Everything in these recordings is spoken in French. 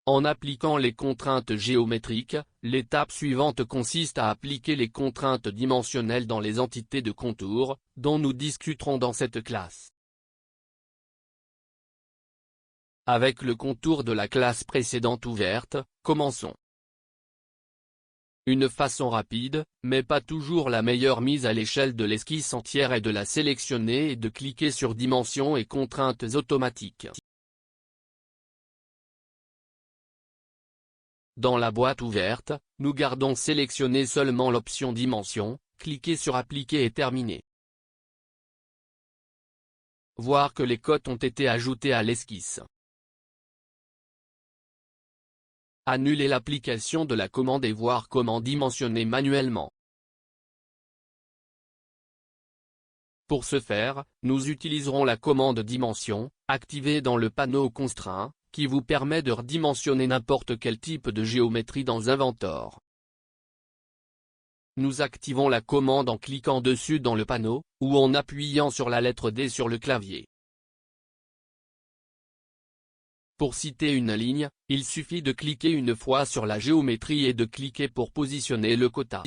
En appliquant les contraintes géométriques, l'étape suivante consiste à appliquer les contraintes dimensionnelles dans les entités de contour, dont nous discuterons dans cette classe. Avec le contour de la classe précédente ouverte, commençons. Une façon rapide, mais pas toujours la meilleure mise à l'échelle de l'esquisse entière est de la sélectionner et de cliquer sur Dimensions et contraintes automatiques. Dans la boîte ouverte, nous gardons sélectionné seulement l'option Dimensions, cliquez sur Appliquer et terminer. Voir que les cotes ont été ajoutées à l'esquisse. Annuler l'application de la commande et voir comment dimensionner manuellement. Pour ce faire, nous utiliserons la commande Dimension, activée dans le panneau Constraint, qui vous permet de redimensionner n'importe quel type de géométrie dans Inventor. Nous activons la commande en cliquant dessus dans le panneau, ou en appuyant sur la lettre D sur le clavier. Pour citer une ligne, il suffit de cliquer une fois sur la géométrie et de cliquer pour positionner le quota.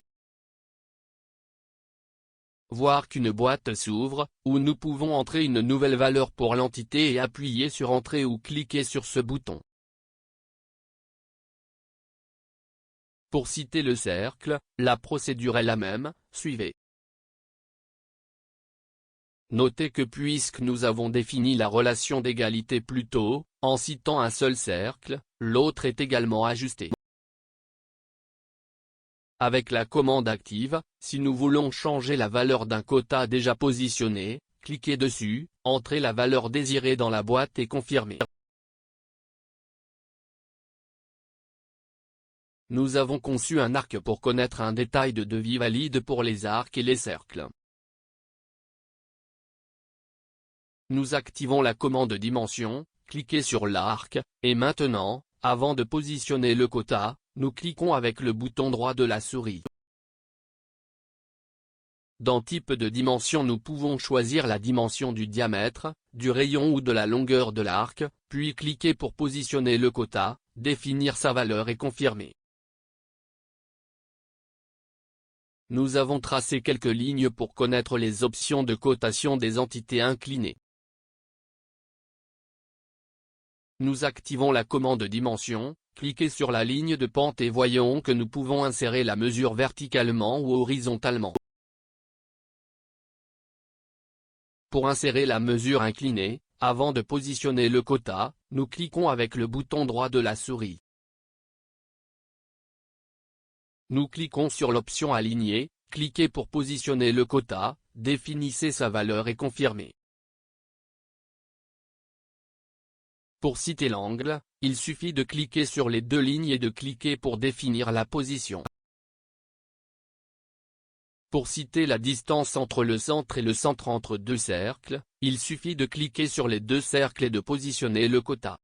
Voir qu'une boîte s'ouvre, où nous pouvons entrer une nouvelle valeur pour l'entité et appuyer sur Entrée ou cliquer sur ce bouton. Pour citer le cercle, la procédure est la même, suivez. Notez que puisque nous avons défini la relation d'égalité plus tôt, en citant un seul cercle, l'autre est également ajusté. Avec la commande active, si nous voulons changer la valeur d'un quota déjà positionné, cliquez dessus, entrez la valeur désirée dans la boîte et confirmez. Nous avons conçu un arc pour connaître un détail de devis valide pour les arcs et les cercles. Nous activons la commande Dimension, cliquez sur l'arc, et maintenant, avant de positionner le quota, nous cliquons avec le bouton droit de la souris. Dans Type de dimension nous pouvons choisir la dimension du diamètre, du rayon ou de la longueur de l'arc, puis cliquer pour positionner le quota, définir sa valeur et confirmer. Nous avons tracé quelques lignes pour connaître les options de cotation des entités inclinées. Nous activons la commande Dimension, cliquez sur la ligne de pente et voyons que nous pouvons insérer la mesure verticalement ou horizontalement. Pour insérer la mesure inclinée, avant de positionner le quota, nous cliquons avec le bouton droit de la souris. Nous cliquons sur l'option Aligner, cliquez pour positionner le quota, définissez sa valeur et confirmez. Pour citer l'angle, il suffit de cliquer sur les deux lignes et de cliquer pour définir la position. Pour citer la distance entre le centre et le centre entre deux cercles, il suffit de cliquer sur les deux cercles et de positionner le quota.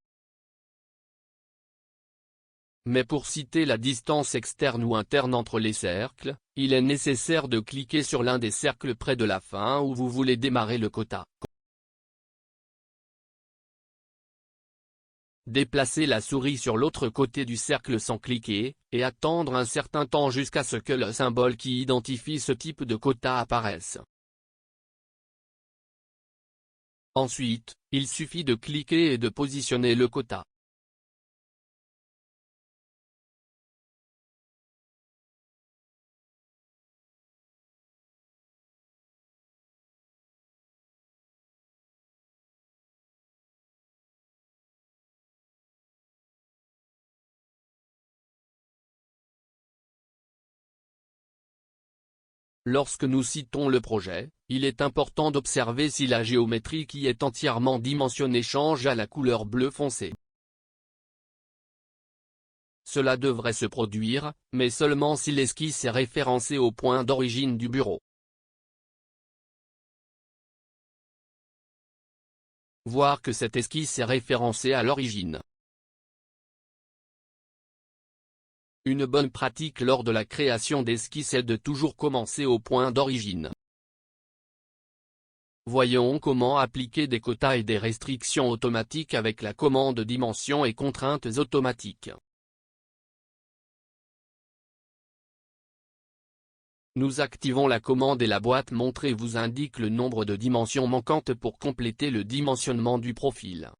Mais pour citer la distance externe ou interne entre les cercles, il est nécessaire de cliquer sur l'un des cercles près de la fin où vous voulez démarrer le quota. Déplacez la souris sur l'autre côté du cercle sans cliquer, et attendre un certain temps jusqu'à ce que le symbole qui identifie ce type de quota apparaisse. Ensuite, il suffit de cliquer et de positionner le quota. Lorsque nous citons le projet, il est important d'observer si la géométrie qui est entièrement dimensionnée change à la couleur bleu foncé. Cela devrait se produire, mais seulement si l'esquisse est référencée au point d'origine du bureau. Voir que cette esquisse est référencée à l'origine. Une bonne pratique lors de la création d'esquisses est de toujours commencer au point d'origine. Voyons comment appliquer des quotas et des restrictions automatiques avec la commande dimensions et contraintes automatiques. Nous activons la commande et la boîte montrée vous indique le nombre de dimensions manquantes pour compléter le dimensionnement du profil.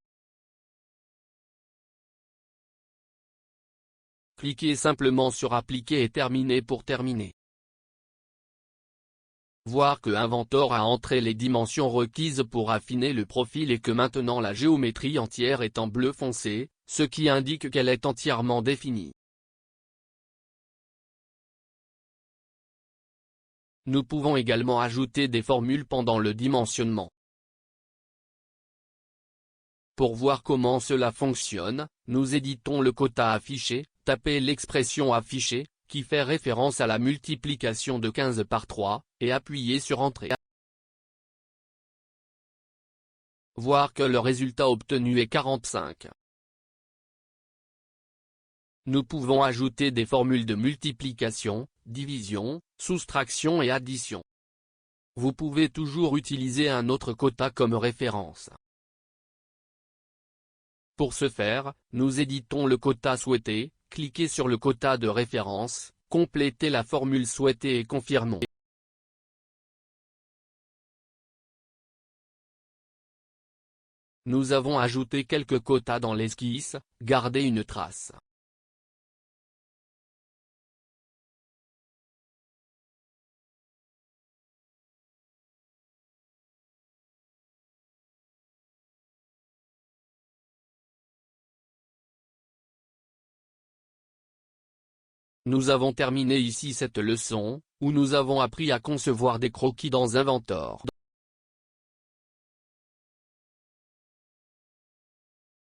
Cliquez simplement sur Appliquer et Terminer pour terminer. Voir que Inventor a entré les dimensions requises pour affiner le profil et que maintenant la géométrie entière est en bleu foncé, ce qui indique qu'elle est entièrement définie. Nous pouvons également ajouter des formules pendant le dimensionnement. Pour voir comment cela fonctionne, nous éditons le quota affiché, tapez l'expression affichée, qui fait référence à la multiplication de 15 par 3, et appuyez sur Entrée. Voir que le résultat obtenu est 45. Nous pouvons ajouter des formules de multiplication, division, soustraction et addition. Vous pouvez toujours utiliser un autre quota comme référence. Pour ce faire, nous éditons le quota souhaité, cliquez sur le quota de référence, complétez la formule souhaitée et confirmons. Nous avons ajouté quelques quotas dans l'esquisse, gardez une trace. Nous avons terminé ici cette leçon, où nous avons appris à concevoir des croquis dans Inventor.